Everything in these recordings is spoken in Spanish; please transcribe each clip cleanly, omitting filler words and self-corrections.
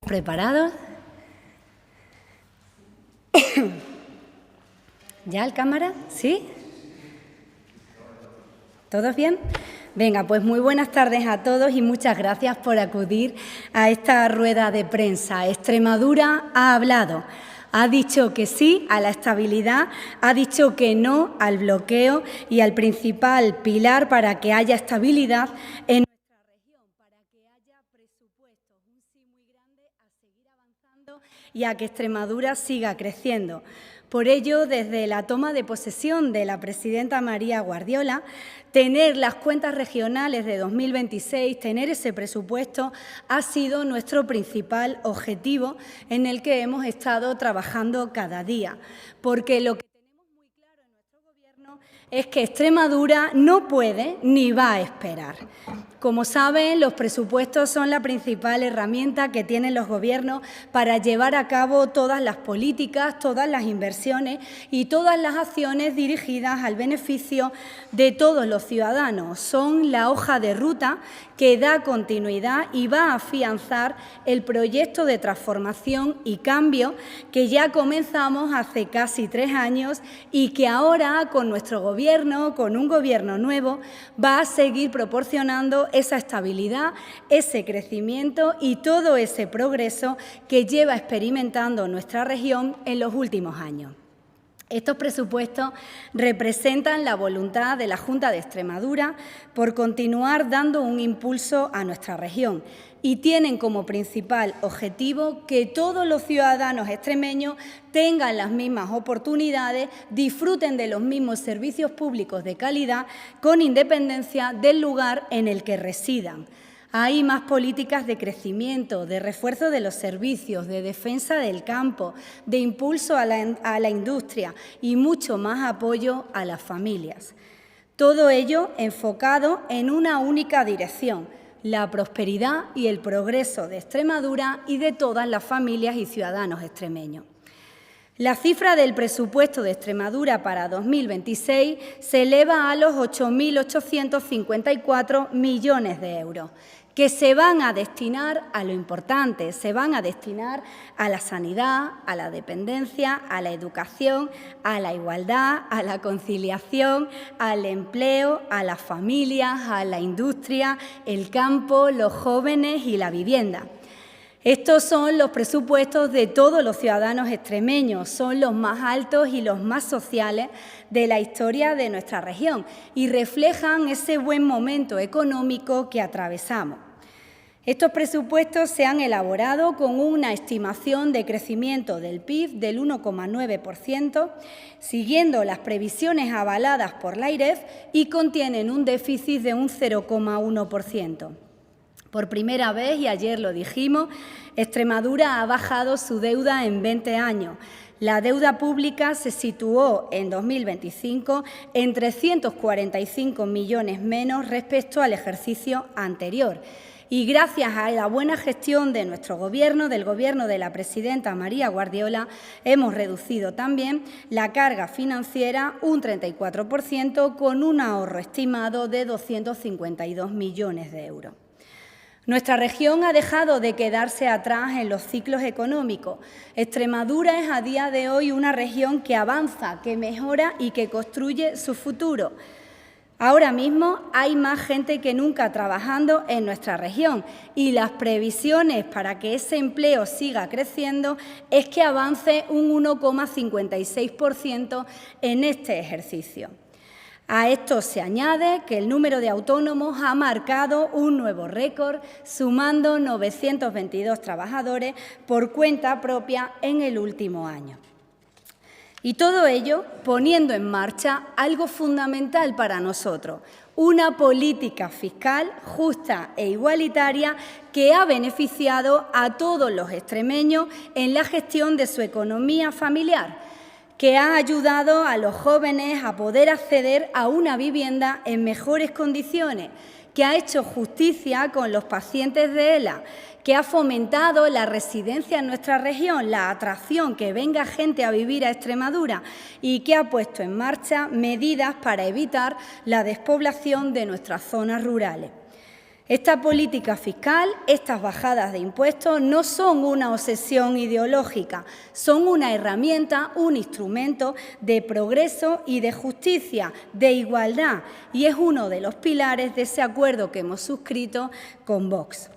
¿Preparados? ¿Ya el cámara? ¿Sí? ¿Todos bien? Venga, pues muy buenas tardes a todos y muchas gracias por acudir a esta rueda de prensa. Extremadura ha hablado, ha dicho que sí a la estabilidad, ha dicho que no al bloqueo y al principal pilar para que haya estabilidad en nuestra región, para que haya presupuestos, un sí muy grande a seguir avanzando y a que Extremadura siga creciendo. Por ello, desde la toma de posesión de la presidenta María Guardiola, tener las cuentas regionales de 2026, tener ese presupuesto, ha sido nuestro principal objetivo en el que hemos estado trabajando cada día. Porque lo que tenemos muy claro en nuestro Gobierno es que Extremadura no puede ni va a esperar. Como saben, los presupuestos son la principal herramienta que tienen los gobiernos para llevar a cabo todas las políticas, todas las inversiones y todas las acciones dirigidas al beneficio de todos los ciudadanos. Son la hoja de ruta que da continuidad y va a afianzar el proyecto de transformación y cambio que ya comenzamos hace casi 3 años y que ahora, con nuestro Gobierno, con un Gobierno nuevo, va a seguir proporcionando esa estabilidad, ese crecimiento y todo ese progreso que lleva experimentando nuestra región en los últimos años. Estos presupuestos representan la voluntad de la Junta de Extremadura por continuar dando un impulso a nuestra región y tienen como principal objetivo que todos los ciudadanos extremeños tengan las mismas oportunidades, disfruten de los mismos servicios públicos de calidad con independencia del lugar en el que residan. Hay más políticas de crecimiento, de refuerzo de los servicios, de defensa del campo, de impulso a la industria y mucho más apoyo a las familias. Todo ello enfocado en una única dirección: la prosperidad y el progreso de Extremadura y de todas las familias y ciudadanos extremeños. La cifra del presupuesto de Extremadura para 2026 se eleva a los 8.854 millones de euros, que se van a destinar a lo importante, se van a destinar a la sanidad, a la dependencia, a la educación, a la igualdad, a la conciliación, al empleo, a las familias, a la industria, el campo, los jóvenes y la vivienda. Estos son los presupuestos de todos los ciudadanos extremeños, son los más altos y los más sociales de la historia de nuestra región y reflejan ese buen momento económico que atravesamos. Estos presupuestos se han elaborado con una estimación de crecimiento del PIB del 1,9%, siguiendo las previsiones avaladas por la AIREF, y contienen un déficit de un 0,1%. Por primera vez, y ayer lo dijimos, Extremadura ha bajado su deuda en 20 años. La deuda pública se situó en 2025 en 345 millones menos respecto al ejercicio anterior. Y gracias a la buena gestión de nuestro Gobierno, del Gobierno de la presidenta María Guardiola, hemos reducido también la carga financiera un 34% con un ahorro estimado de 252 millones de euros. Nuestra región ha dejado de quedarse atrás en los ciclos económicos. Extremadura es a día de hoy una región que avanza, que mejora y que construye su futuro. Ahora mismo hay más gente que nunca trabajando en nuestra región y las previsiones para que ese empleo siga creciendo es que avance un 1,56% en este ejercicio. A esto se añade que el número de autónomos ha marcado un nuevo récord, sumando 922 trabajadores por cuenta propia en el último año. Y todo ello poniendo en marcha algo fundamental para nosotros: una política fiscal justa e igualitaria que ha beneficiado a todos los extremeños en la gestión de su economía familiar, que ha ayudado a los jóvenes a poder acceder a una vivienda en mejores condiciones, que ha hecho justicia con los pacientes de ELA, que ha fomentado la residencia en nuestra región, la atracción, que venga gente a vivir a Extremadura, y que ha puesto en marcha medidas para evitar la despoblación de nuestras zonas rurales. Esta política fiscal, estas bajadas de impuestos, no son una obsesión ideológica, son una herramienta, un instrumento de progreso y de justicia, de igualdad, y es uno de los pilares de ese acuerdo que hemos suscrito con Vox.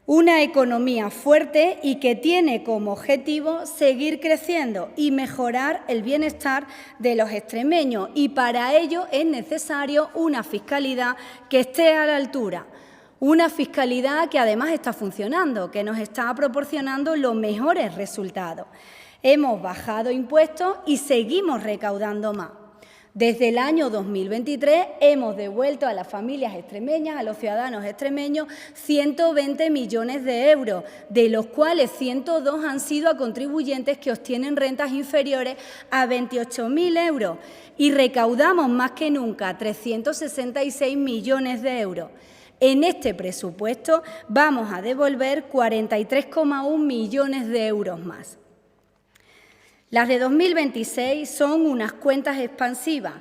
Una economía fuerte y que tiene como objetivo seguir creciendo y mejorar el bienestar de los extremeños, y para ello es necesario una fiscalidad que esté a la altura. Una fiscalidad que además está funcionando, que nos está proporcionando los mejores resultados. Hemos bajado impuestos y seguimos recaudando más. Desde el año 2023 hemos devuelto a las familias extremeñas, a los ciudadanos extremeños, 120 millones de euros, de los cuales 102 han sido a contribuyentes que obtienen rentas inferiores a 28.000 euros, y recaudamos más que nunca 366 millones de euros. En este presupuesto vamos a devolver 43,1 millones de euros más. Las de 2026 son unas cuentas expansivas.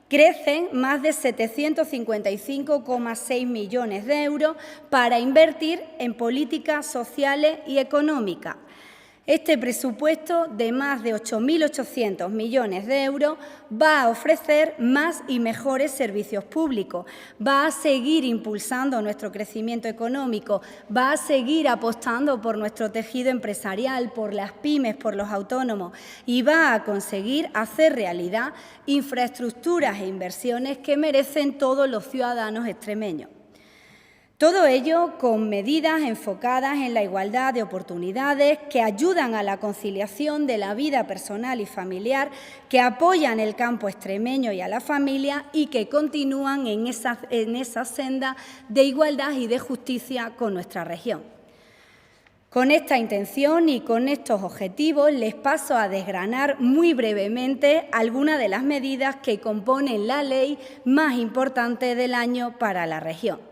Crecen más de 755,6 millones de euros para invertir en políticas sociales y económicas. Este presupuesto de más de 8.800 millones de euros va a ofrecer más y mejores servicios públicos, va a seguir impulsando nuestro crecimiento económico, va a seguir apostando por nuestro tejido empresarial, por las pymes, por los autónomos, y va a conseguir hacer realidad infraestructuras e inversiones que merecen todos los ciudadanos extremeños. Todo ello con medidas enfocadas en la igualdad de oportunidades, que ayudan a la conciliación de la vida personal y familiar, que apoyan el campo extremeño y a la familia, y que continúan en esa senda de igualdad y de justicia con nuestra región. Con esta intención y con estos objetivos les paso a desgranar muy brevemente algunas de las medidas que componen la ley más importante del año para la región.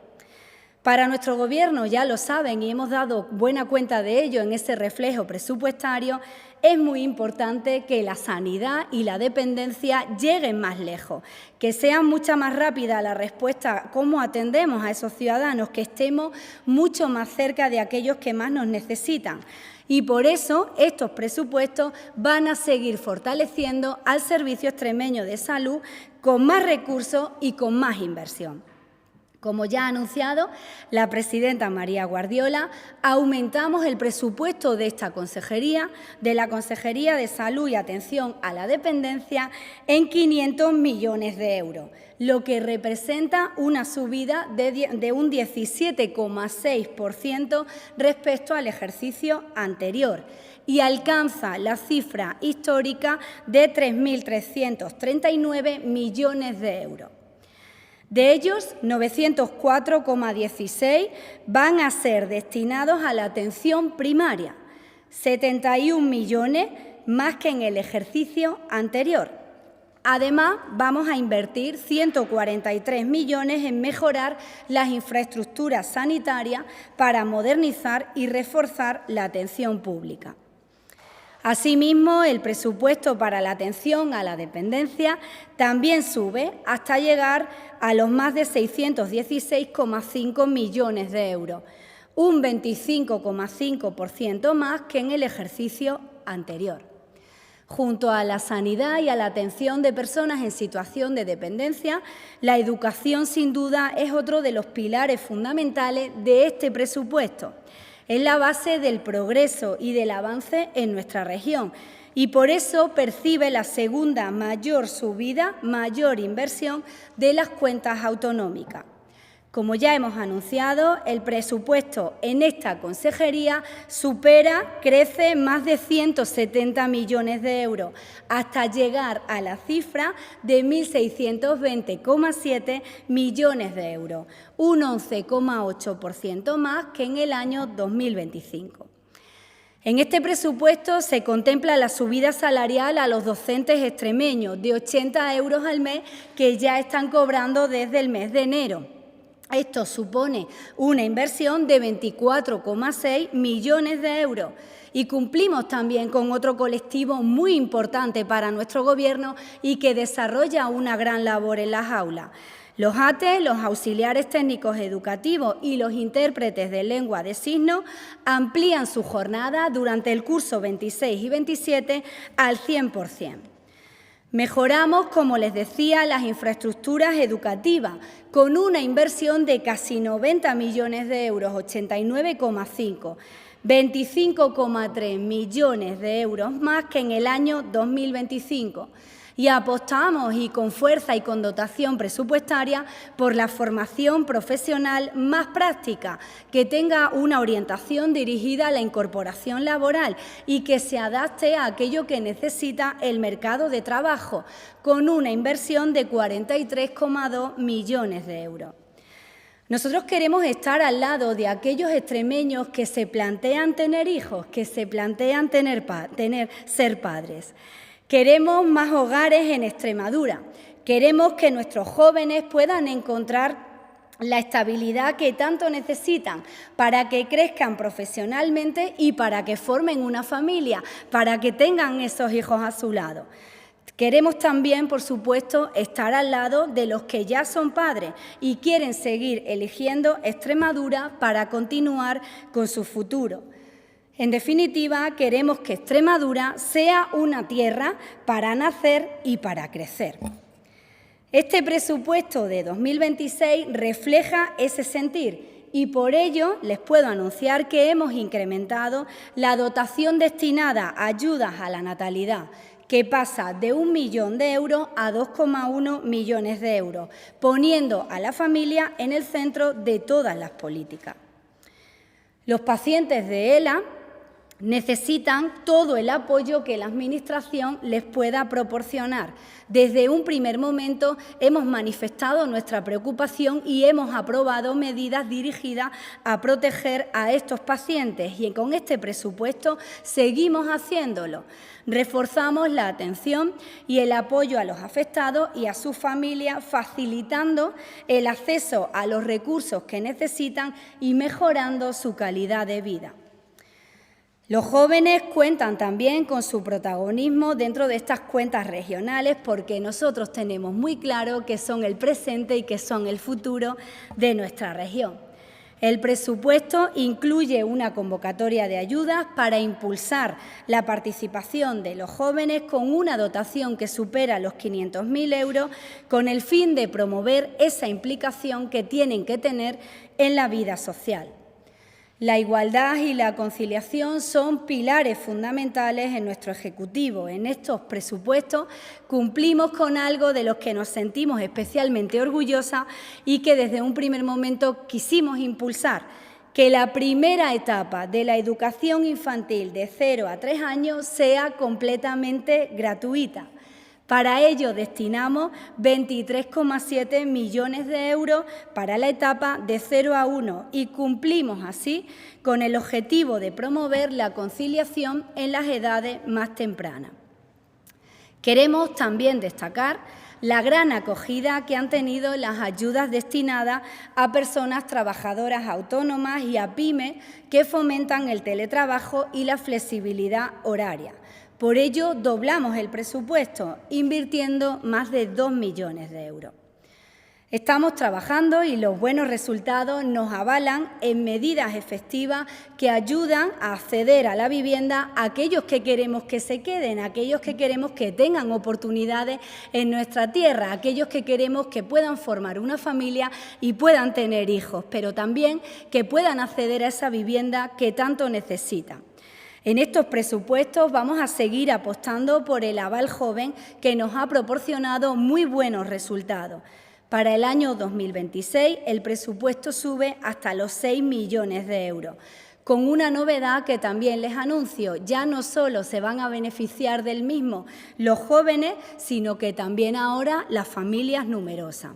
Para nuestro Gobierno, ya lo saben y hemos dado buena cuenta de ello en ese reflejo presupuestario, es muy importante que la sanidad y la dependencia lleguen más lejos, que sea mucha más rápida la respuesta, cómo atendemos a esos ciudadanos, que estemos mucho más cerca de aquellos que más nos necesitan. Y por eso estos presupuestos van a seguir fortaleciendo al Servicio Extremeño de Salud con más recursos y con más inversión. Como ya ha anunciado la presidenta María Guardiola, aumentamos el presupuesto de esta consejería, de la Consejería de Salud y Atención a la Dependencia, en 500 millones de euros, lo que representa una subida de un 17,6% respecto al ejercicio anterior, y alcanza la cifra histórica de 3.339 millones de euros. De ellos, 904,16 van a ser destinados a la atención primaria, 71 millones más que en el ejercicio anterior. Además, vamos a invertir 143 millones en mejorar las infraestructuras sanitarias para modernizar y reforzar la atención pública. Asimismo, el presupuesto para la atención a la dependencia también sube hasta llegar a los más de 616,5 millones de euros, un 25,5% más que en el ejercicio anterior. Junto a la sanidad y a la atención de personas en situación de dependencia, la educación sin duda es otro de los pilares fundamentales de este presupuesto. Es la base del progreso y del avance en nuestra región, y por eso percibe la segunda mayor subida, mayor inversión de las cuentas autonómicas. Como ya hemos anunciado, el presupuesto en esta consejería crece más de 170 millones de euros, hasta llegar a la cifra de 1.620,7 millones de euros, un 11,8% más que en el año 2025. En este presupuesto se contempla la subida salarial a los docentes extremeños de 80 euros al mes, que ya están cobrando desde el mes de enero. Esto supone una inversión de 24,6 millones de euros, y cumplimos también con otro colectivo muy importante para nuestro Gobierno y que desarrolla una gran labor en las aulas: Los ATE, los auxiliares técnicos educativos y los intérpretes de lengua de signos amplían su jornada durante el curso 26 y 27 al 100%. Mejoramos, como les decía, las infraestructuras educativas con una inversión de casi 90 millones de euros, 89,5, 25,3 millones de euros más que en el año 2025. Y apostamos, y con fuerza y con dotación presupuestaria, por la formación profesional más práctica, que tenga una orientación dirigida a la incorporación laboral y que se adapte a aquello que necesita el mercado de trabajo, con una inversión de 43,2 millones de euros. Nosotros queremos estar al lado de aquellos extremeños que se plantean tener hijos, que se plantean ser padres. Queremos más hogares en Extremadura. Queremos que nuestros jóvenes puedan encontrar la estabilidad que tanto necesitan para que crezcan profesionalmente y para que formen una familia, para que tengan esos hijos a su lado. Queremos también, por supuesto, estar al lado de los que ya son padres y quieren seguir eligiendo Extremadura para continuar con su futuro. En definitiva, queremos que Extremadura sea una tierra para nacer y para crecer. Este presupuesto de 2026 refleja ese sentir y por ello les puedo anunciar que hemos incrementado la dotación destinada a ayudas a la natalidad, que pasa de 1 millón de euros a 2,1 millones de euros, poniendo a la familia en el centro de todas las políticas. Los pacientes de ELA necesitan todo el apoyo que la Administración les pueda proporcionar. Desde un primer momento hemos manifestado nuestra preocupación y hemos aprobado medidas dirigidas a proteger a estos pacientes y con este presupuesto seguimos haciéndolo. Reforzamos la atención y el apoyo a los afectados y a sus familias, facilitando el acceso a los recursos que necesitan y mejorando su calidad de vida. Los jóvenes cuentan también con su protagonismo dentro de estas cuentas regionales porque nosotros tenemos muy claro que son el presente y que son el futuro de nuestra región. El presupuesto incluye una convocatoria de ayudas para impulsar la participación de los jóvenes con una dotación que supera los 500.000 euros con el fin de promover esa implicación que tienen que tener en la vida social. La igualdad y la conciliación son pilares fundamentales en nuestro Ejecutivo. En estos presupuestos cumplimos con algo de los que nos sentimos especialmente orgullosas y que desde un primer momento quisimos impulsar, que la primera etapa de la educación infantil de 0 a 3 años sea completamente gratuita. Para ello destinamos 23,7 millones de euros para la etapa de 0 a 1 y cumplimos así con el objetivo de promover la conciliación en las edades más tempranas. Queremos también destacar la gran acogida que han tenido las ayudas destinadas a personas trabajadoras autónomas y a pymes que fomentan el teletrabajo y la flexibilidad horaria. Por ello, doblamos el presupuesto, invirtiendo más de 2 millones de euros. Estamos trabajando y los buenos resultados nos avalan en medidas efectivas que ayudan a acceder a la vivienda a aquellos que queremos que se queden, a aquellos que queremos que tengan oportunidades en nuestra tierra, a aquellos que queremos que puedan formar una familia y puedan tener hijos, pero también que puedan acceder a esa vivienda que tanto necesitan. En estos presupuestos vamos a seguir apostando por el aval joven que nos ha proporcionado muy buenos resultados. Para el año 2026 el presupuesto sube hasta los 6 millones de euros, con una novedad que también les anuncio: ya no solo se van a beneficiar del mismo los jóvenes, sino que también ahora las familias numerosas.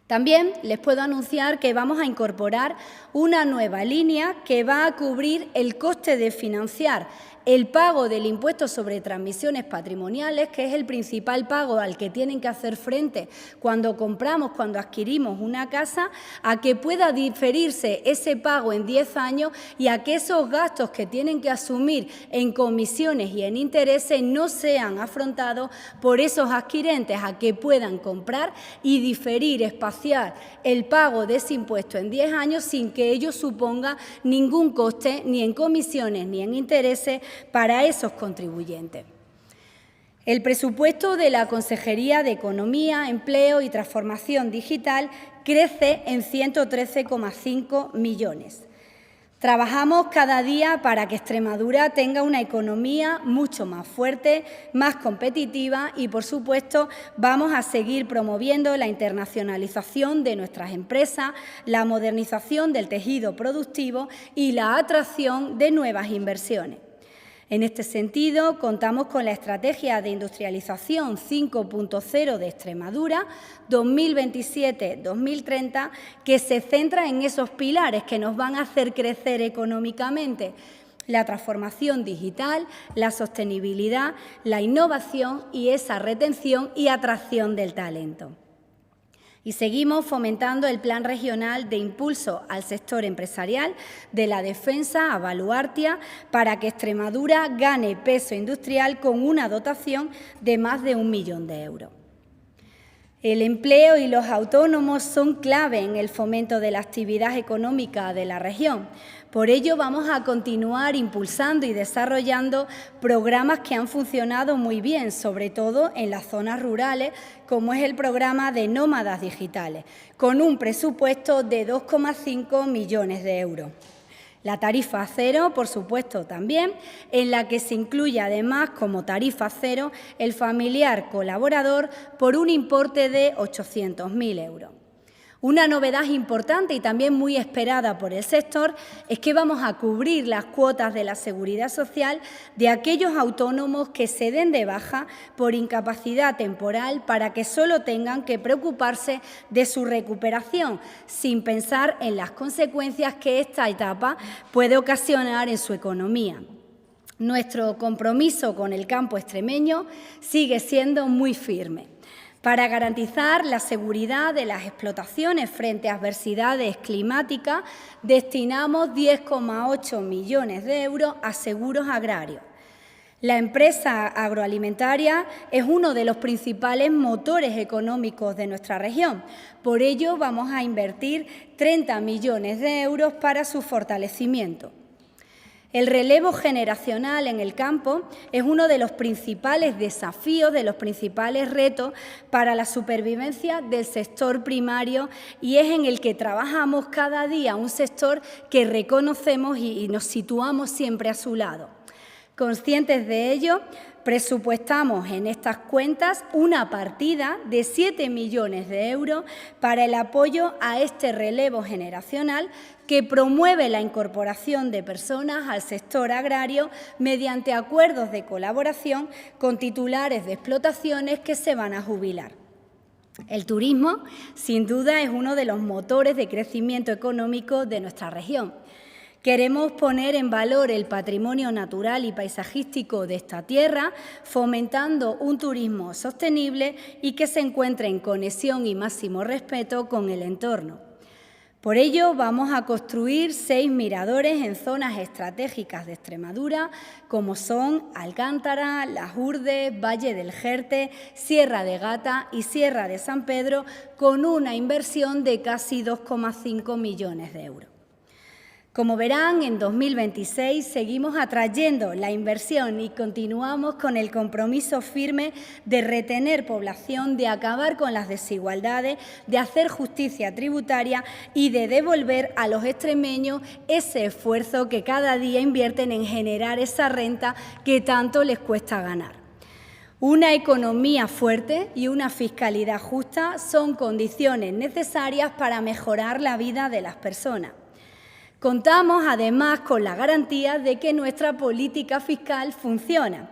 También les puedo anunciar que vamos a incorporar una nueva línea que va a cubrir el coste de financiar el pago del impuesto sobre transmisiones patrimoniales, que es el principal pago al que tienen que hacer frente cuando compramos, cuando adquirimos una casa, a que pueda diferirse ese pago en 10 años y a que esos gastos que tienen que asumir en comisiones y en intereses no sean afrontados por esos adquirentes, a que puedan comprar y diferir, espaciar el pago de ese impuesto en 10 años sin que ello suponga ningún coste ni en comisiones ni en intereses para esos contribuyentes. El presupuesto de la Consejería de Economía, Empleo y Transformación Digital crece en 113,5 millones. Trabajamos cada día para que Extremadura tenga una economía mucho más fuerte, más competitiva y, por supuesto, vamos a seguir promoviendo la internacionalización de nuestras empresas, la modernización del tejido productivo y la atracción de nuevas inversiones. En este sentido, contamos con la Estrategia de Industrialización 5.0 de Extremadura 2027-2030, que se centra en esos pilares que nos van a hacer crecer económicamente: la transformación digital, la sostenibilidad, la innovación y esa retención y atracción del talento. Y seguimos fomentando el Plan Regional de Impulso al Sector Empresarial de la Defensa, a Baluartia, para que Extremadura gane peso industrial con una dotación de más de 1 millón de euros. El empleo y los autónomos son clave en el fomento de la actividad económica de la región. Por ello, vamos a continuar impulsando y desarrollando programas que han funcionado muy bien, sobre todo en las zonas rurales, como es el programa de nómadas digitales, con un presupuesto de 2,5 millones de euros. La tarifa cero, por supuesto, también, en la que se incluye además como tarifa cero el familiar colaborador por un importe de 800.000 euros. Una novedad importante y también muy esperada por el sector es que vamos a cubrir las cuotas de la Seguridad Social de aquellos autónomos que se den de baja por incapacidad temporal, para que solo tengan que preocuparse de su recuperación, sin pensar en las consecuencias que esta etapa puede ocasionar en su economía. Nuestro compromiso con el campo extremeño sigue siendo muy firme. Para garantizar la seguridad de las explotaciones frente a adversidades climáticas, destinamos 10,8 millones de euros a seguros agrarios. La empresa agroalimentaria es uno de los principales motores económicos de nuestra región. Por ello, vamos a invertir 30 millones de euros para su fortalecimiento. El relevo generacional en el campo es uno de los principales desafíos, de los principales retos para la supervivencia del sector primario, y es en el que trabajamos cada día, un sector que reconocemos y nos situamos siempre a su lado. Conscientes de ello, presupuestamos en estas cuentas una partida de 7 millones de euros para el apoyo a este relevo generacional que promueve la incorporación de personas al sector agrario mediante acuerdos de colaboración con titulares de explotaciones que se van a jubilar. El turismo, sin duda, es uno de los motores de crecimiento económico de nuestra región. Queremos poner en valor el patrimonio natural y paisajístico de esta tierra, fomentando un turismo sostenible y que se encuentre en conexión y máximo respeto con el entorno. Por ello, vamos a construir 6 miradores en zonas estratégicas de Extremadura, como son Alcántara, Las Urdes, Valle del Jerte, Sierra de Gata y Sierra de San Pedro, con una inversión de casi 2,5 millones de euros. Como verán, en 2026 seguimos atrayendo la inversión y continuamos con el compromiso firme de retener población, de acabar con las desigualdades, de hacer justicia tributaria y de devolver a los extremeños ese esfuerzo que cada día invierten en generar esa renta que tanto les cuesta ganar. Una economía fuerte y una fiscalidad justa son condiciones necesarias para mejorar la vida de las personas. Contamos, además, con la garantía de que nuestra política fiscal funciona.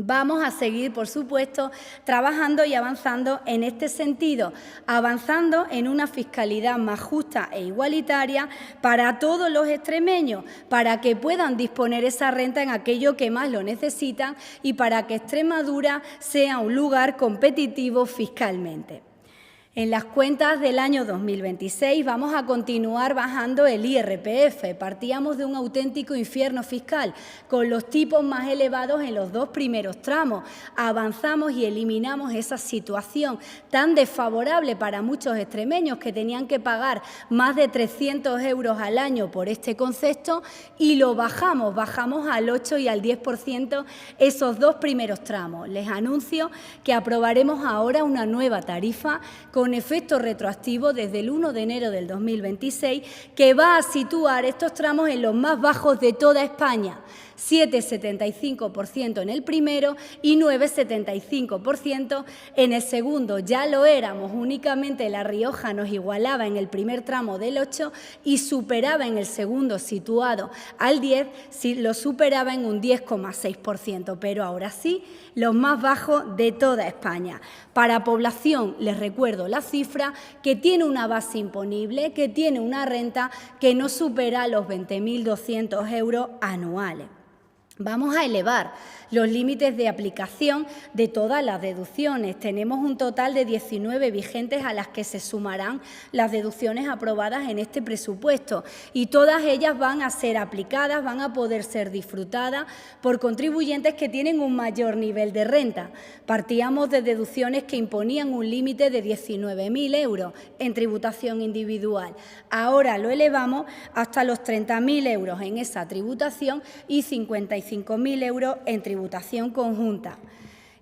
Vamos a seguir, por supuesto, trabajando y avanzando en este sentido, avanzando en una fiscalidad más justa e igualitaria para todos los extremeños, para que puedan disponer esa renta en aquello que más lo necesitan y para que Extremadura sea un lugar competitivo fiscalmente. En las cuentas del año 2026 vamos a continuar bajando el IRPF. Partíamos de un auténtico infierno fiscal, con los tipos más elevados en los 2 primeros tramos. Avanzamos y eliminamos esa situación tan desfavorable para muchos extremeños que tenían que pagar más de 300 euros al año por este concepto y lo bajamos al 8 y al 10% esos 2 primeros tramos. Les anuncio que aprobaremos ahora una nueva tarifa con efecto retroactivo desde el 1 de enero del 2026, que va a situar estos tramos en los más bajos de toda España, 7,75% en el primero y 9,75% en el segundo. Ya lo éramos, únicamente La Rioja nos igualaba en el primer tramo del 8 y superaba en el segundo, situado al 10, si lo superaba en un 10,6%, pero ahora sí, los más bajos de toda España. Para población, les recuerdo la cifra, que tiene una base imponible, que tiene una renta que no supera los 20.200 euros anuales. Vamos a elevar los límites de aplicación de todas las deducciones. Tenemos un total de 19 vigentes a las que se sumarán las deducciones aprobadas en este presupuesto y todas ellas van a ser aplicadas, van a poder ser disfrutadas por contribuyentes que tienen un mayor nivel de renta. Partíamos de deducciones que imponían un límite de 19.000 euros en tributación individual. Ahora lo elevamos hasta los 30.000 euros en esa tributación y 55.000 euros en tributación conjunta.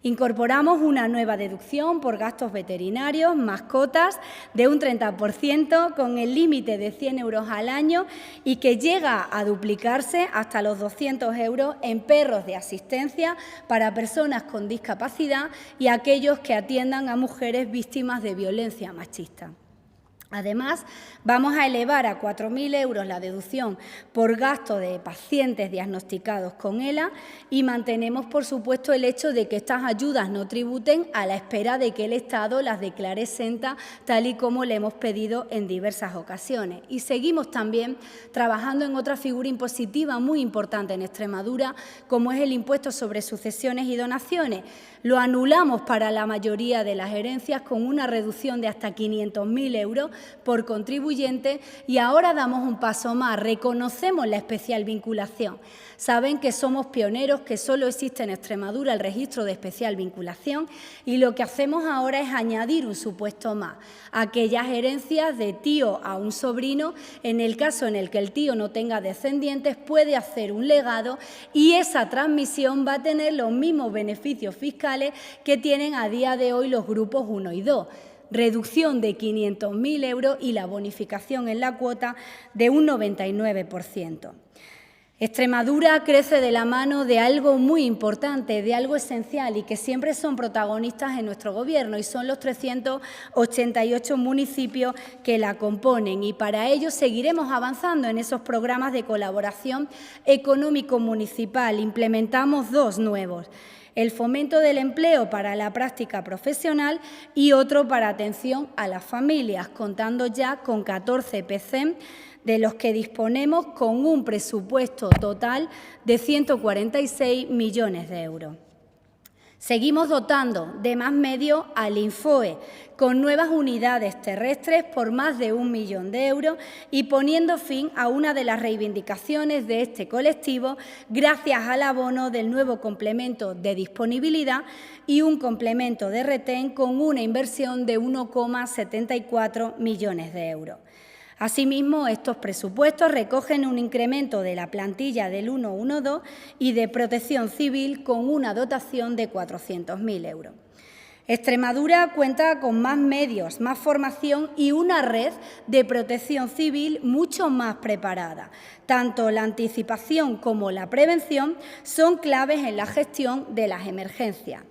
Incorporamos una nueva deducción por gastos veterinarios, mascotas, de un 30% con el límite de 100 euros al año y que llega a duplicarse hasta los 200 euros en perros de asistencia para personas con discapacidad y aquellos que atiendan a mujeres víctimas de violencia machista. Además, vamos a elevar a 4.000 euros la deducción por gasto de pacientes diagnosticados con ELA y mantenemos, por supuesto, el hecho de que estas ayudas no tributen a la espera de que el Estado las declare exentas, tal y como le hemos pedido en diversas ocasiones. Y seguimos también trabajando en otra figura impositiva muy importante en Extremadura, como es el impuesto sobre sucesiones y donaciones. Lo anulamos para la mayoría de las herencias con una reducción de hasta 500.000 euros por contribuyente y ahora damos un paso más, reconocemos la especial vinculación. Saben que somos pioneros, que solo existe en Extremadura el registro de especial vinculación y lo que hacemos ahora es añadir un supuesto más, aquellas herencias de tío a un sobrino, en el caso en el que el tío no tenga descendientes, puede hacer un legado y esa transmisión va a tener los mismos beneficios fiscales que tienen a día de hoy los grupos 1 y 2. Reducción de 500.000 euros y la bonificación en la cuota de un 99%. Extremadura crece de la mano de algo muy importante, de algo esencial y que siempre son protagonistas en nuestro Gobierno y son los 388 municipios que la componen y para ello seguiremos avanzando en esos programas de colaboración económico-municipal. Implementamos 2 nuevos. El fomento del empleo para la práctica profesional y otro para atención a las familias, contando ya con 14 PCEM, de los que disponemos con un presupuesto total de 146 millones de euros. Seguimos dotando de más medios al Infoe, con nuevas unidades terrestres por más de 1 millón de euros y poniendo fin a una de las reivindicaciones de este colectivo gracias al abono del nuevo complemento de disponibilidad y un complemento de retén con una inversión de 1,74 millones de euros. Asimismo, estos presupuestos recogen un incremento de la plantilla del 112 y de Protección Civil con una dotación de 400.000 euros. Extremadura cuenta con más medios, más formación y una red de protección civil mucho más preparada. Tanto la anticipación como la prevención son claves en la gestión de las emergencias.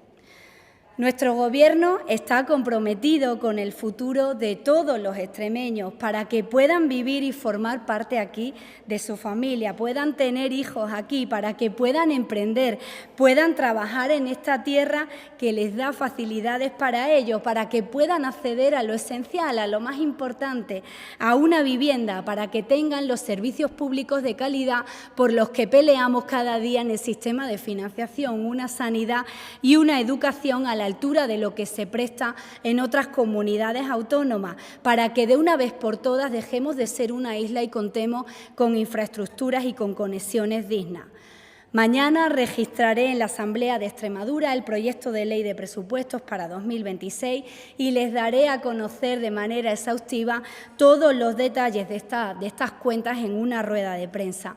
Nuestro Gobierno está comprometido con el futuro de todos los extremeños para que puedan vivir y formar parte aquí de su familia, puedan tener hijos aquí, para que puedan emprender, puedan trabajar en esta tierra que les da facilidades para ello, para que puedan acceder a lo esencial, a lo más importante, a una vivienda, para que tengan los servicios públicos de calidad por los que peleamos cada día en el sistema de financiación, una sanidad y una educación a la altura de lo que se presta en otras comunidades autónomas, para que de una vez por todas dejemos de ser una isla y contemos con infraestructuras y con conexiones dignas. Mañana registraré en la Asamblea de Extremadura el proyecto de ley de presupuestos para 2026 y les daré a conocer de manera exhaustiva todos los detalles de estas cuentas en una rueda de prensa.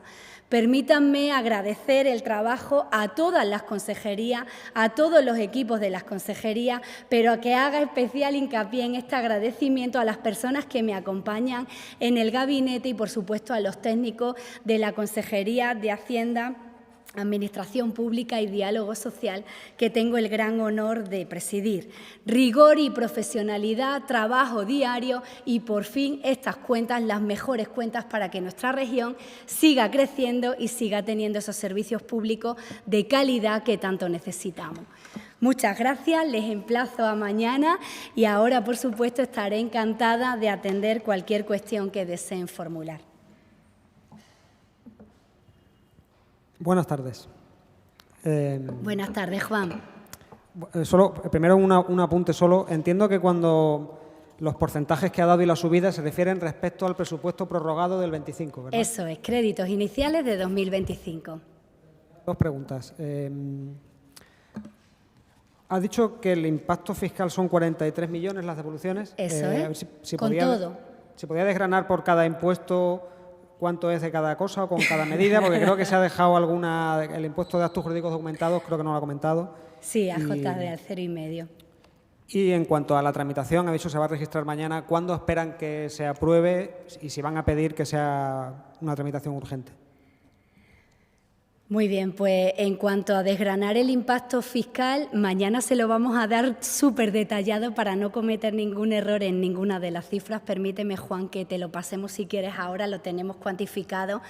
Permítanme agradecer el trabajo a todas las consejerías, a todos los equipos de las consejerías, pero que haga especial hincapié en este agradecimiento a las personas que me acompañan en el gabinete y, por supuesto, a los técnicos de la Consejería de Hacienda, Administración Pública y Diálogo Social, que tengo el gran honor de presidir. Rigor y profesionalidad, trabajo diario y, por fin, estas cuentas, las mejores cuentas para que nuestra región siga creciendo y siga teniendo esos servicios públicos de calidad que tanto necesitamos. Muchas gracias, les emplazo a mañana y ahora, por supuesto, estaré encantada de atender cualquier cuestión que deseen formular. Buenas tardes. Buenas tardes, Juan. Primero un apunte solo. Entiendo que cuando los porcentajes que ha dado y la subida se refieren respecto al presupuesto prorrogado del 25, ¿verdad? Eso es, créditos iniciales de 2025. Dos preguntas. Ha dicho que el impacto fiscal son 43 millones las devoluciones. Eso es, con podía, todo. ¿Se podía desgranar por cada impuesto cuánto es de cada cosa o con cada medida? Porque creo que se ha dejado el impuesto de actos jurídicos documentados, creo que no lo ha comentado. Sí, AJD al 0,5. Y en cuanto a la tramitación, ha dicho que se va a registrar mañana. ¿Cuándo esperan que se apruebe y si van a pedir que sea una tramitación urgente? Muy bien, pues en cuanto a desgranar el impacto fiscal, mañana se lo vamos a dar súper detallado para no cometer ningún error en ninguna de las cifras. Permíteme, Juan, que te lo pasemos si quieres ahora, lo tenemos cuantificado.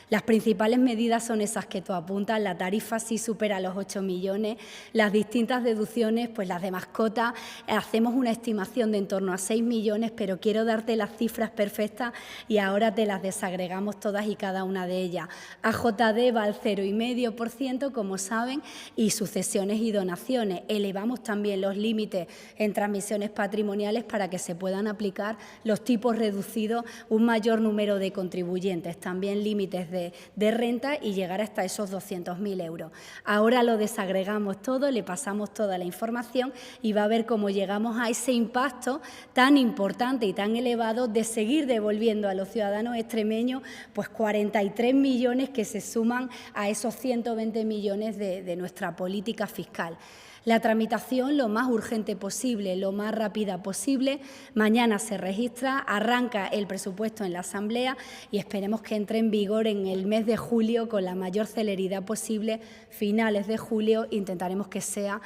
Las principales medidas son esas que tú apuntas, la tarifa sí supera los 8 millones, las distintas deducciones, pues las de mascota, hacemos una estimación de en torno a 6 millones, pero quiero darte las cifras perfectas y ahora te las desagregamos todas y cada una de ellas. AJD va al 0,5%, como saben, y sucesiones y donaciones. Elevamos también los límites en transmisiones patrimoniales para que se puedan aplicar los tipos reducidos, un mayor número de contribuyentes, también límites de renta y llegar hasta esos 200.000 euros. Ahora lo desagregamos todo, le pasamos toda la información y va a ver cómo llegamos a ese impacto tan importante y tan elevado de seguir devolviendo a los ciudadanos extremeños pues 43 millones que se suman a esos 120 millones de nuestra política fiscal. La tramitación lo más urgente posible, lo más rápida posible. Mañana se registra, arranca el presupuesto en la Asamblea y esperemos que entre en vigor en el mes de julio con la mayor celeridad posible. Finales de julio intentaremos que sea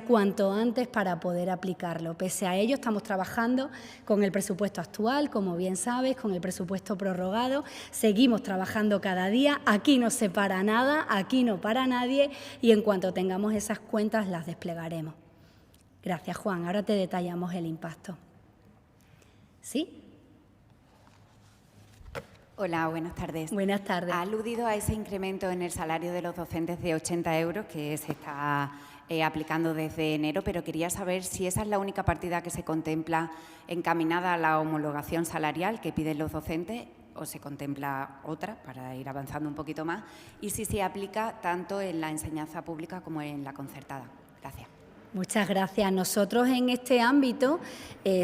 cuanto antes para poder aplicarlo. Pese a ello, estamos trabajando con el presupuesto actual, como bien sabes, con el presupuesto prorrogado. Seguimos trabajando cada día. Aquí no se para nada, aquí no para nadie y en cuanto tengamos esas cuentas las desplegaremos. Gracias, Juan. Ahora te detallamos el impacto. ¿Sí? Hola, buenas tardes. Buenas tardes. Ha aludido a ese incremento en el salario de los docentes de 80 euros que se está aplicando desde enero, pero quería saber si esa es la única partida que se contempla encaminada a la homologación salarial que piden los docentes o se contempla otra para ir avanzando un poquito más y si se aplica tanto en la enseñanza pública como en la concertada. Gracias. Muchas gracias. Nosotros en este ámbito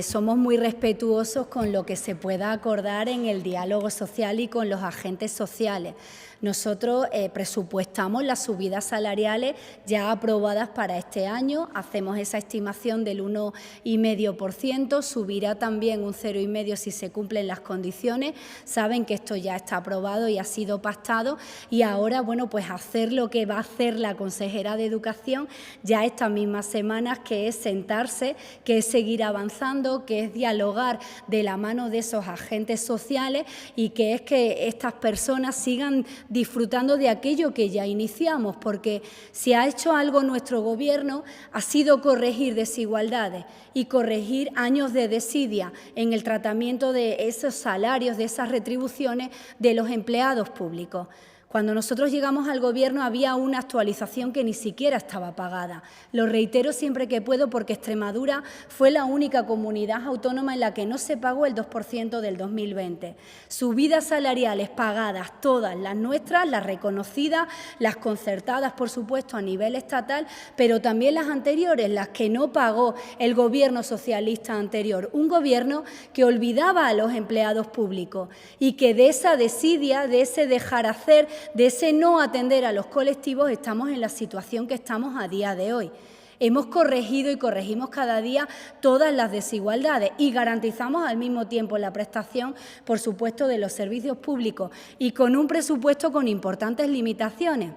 somos muy respetuosos con lo que se pueda acordar en el diálogo social y con los agentes sociales. Nosotros presupuestamos las subidas salariales ya aprobadas para este año, hacemos esa estimación del 1,5%, subirá también un 0,5% si se cumplen las condiciones. Saben que esto ya está aprobado y ha sido pactado, y ahora, bueno, pues hacer lo que va a hacer la consejera de Educación ya estas mismas semanas, que es sentarse, que es seguir avanzando, que es dialogar de la mano de esos agentes sociales y que es que estas personas sigan disfrutando de aquello que ya iniciamos, porque si ha hecho algo nuestro Gobierno ha sido corregir desigualdades y corregir años de desidia en el tratamiento de esos salarios, de esas retribuciones de los empleados públicos. Cuando nosotros llegamos al Gobierno había una actualización que ni siquiera estaba pagada. Lo reitero siempre que puedo porque Extremadura fue la única comunidad autónoma en la que no se pagó el 2% del 2020. Subidas salariales pagadas, todas las nuestras, las reconocidas, las concertadas, por supuesto, a nivel estatal, pero también las anteriores, las que no pagó el Gobierno socialista anterior. Un Gobierno que olvidaba a los empleados públicos y que de esa desidia, de ese dejar hacer, de ese no atender a los colectivos, estamos en la situación que estamos a día de hoy. Hemos corregido y corregimos cada día todas las desigualdades y garantizamos al mismo tiempo la prestación, por supuesto, de los servicios públicos y con un presupuesto con importantes limitaciones.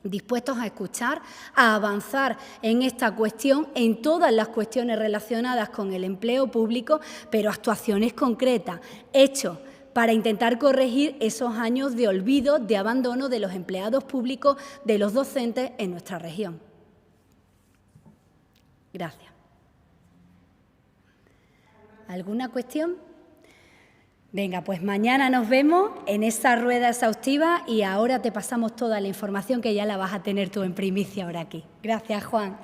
Dispuestos a escuchar, a avanzar en esta cuestión, en todas las cuestiones relacionadas con el empleo público, pero actuaciones concretas, hechos, para intentar corregir esos años de olvido, de abandono de los empleados públicos, de los docentes en nuestra región. Gracias. ¿Alguna cuestión? Venga, pues mañana nos vemos en esa rueda exhaustiva y ahora te pasamos toda la información que ya la vas a tener tú en primicia ahora aquí. Gracias, Juan.